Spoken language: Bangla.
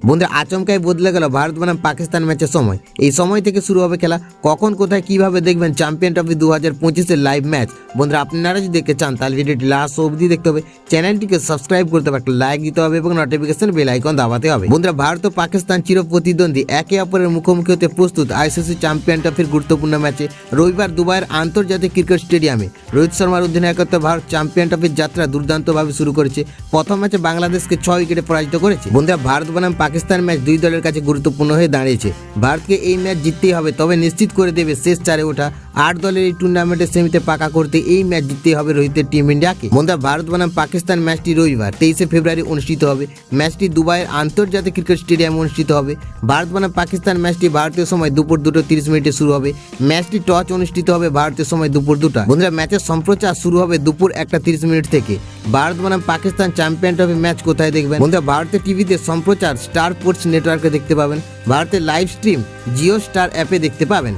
বন্ধুরা আচমকাই বদলে গেল ভারত বনাম পাকিস্তান ম্যাচের সময়। এই সময় থেকে শুরু হবে খেলা। কখন কোথায় কিভাবে দেখবেন চ্যাম্পিয়ন ট্রফি 2025-এর লাইভ ম্যাচ। বন্ধুরা আপনারা যদি দেখতে চান তাহলে ভিডিওটি লাস্ট অবধি দেখতে হবে, চ্যানেলটিকে সাবস্ক্রাইব করতে হবে, একটা লাইক দিতে হবে এবং নোটিফিকেশন বেল আইকন দাবাতে হবে। বন্ধুরা ভারত ও পাকিস্তান চির প্রতিদ্বন্দ্বী, একে অপরের মুখোমুখি হতে প্রস্তুত আইসিসি চ্যাম্পিয়ন ট্রফির গুরুত্বপূর্ণ ম্যাচে রবিবার দুবাইয়ের আন্তর্জাতিক ক্রিকেট স্টেডিয়ামে রোহিত শর্মার অধিনায়কত্বে ভারত চ্যাম্পিয়ন ট্রফির যাত্রা দুর্দান্তভাবে শুরু করেছে। প্রথম ম্যাচে বাংলাদেশকে 6 উইকেটে পরাজিত করেছে। বন্ধুরা ভারত বনাম পাকিস্তান ম্যাচ দুই দলের কাছে গুরুত্বপূর্ণ হয়ে দাঁড়িয়েছে। ভারতকে এই ম্যাচ জিততেই হবে, তবে নিশ্চিত করে দেবে শেষ 4-এ ওঠা। 8 দলের এই টুর্নামেন্টের সেমিতে পাকা করতে এই ম্যাচ জিততেই হবে রোহিতের টিম ইন্ডিয়াকে। বন্ধুরা ভারত বনাম পাকিস্তান ম্যাচটি রবিবার 23শে ফেব্রুয়ারি অনুষ্ঠিত হবে। ম্যাচটি দুবাইয়ের আন্তর্জাতিক ক্রিকেট স্টেডিয়ামে অনুষ্ঠিত হবে। ভারত বনাম পাকিস্তান ম্যাচটি ভারতীয় সময় দুপুর 2:30 শুরু হবে। ম্যাচটি টস অনুষ্ঠিত হবে ভারতীয় সময় দুপুর 2টা। বন্ধুরা ম্যাচের সম্প্রচার শুরু হবে দুপুর 1:30 থেকে। ভারত বনাম পাকিস্তান চ্যাম্পিয়ন ট্রফি ম্যাচ কোথায় দেখবেন? বন্ধুরা ভারতের টিভিতে সম্প্রচার স্টার স্পোর্টস নেটওয়ার্কে দেখতে পাবেন। ভারতের লাইভ স্ট্রিম জিও স্টার অ্যাপে দেখতে পাবেন।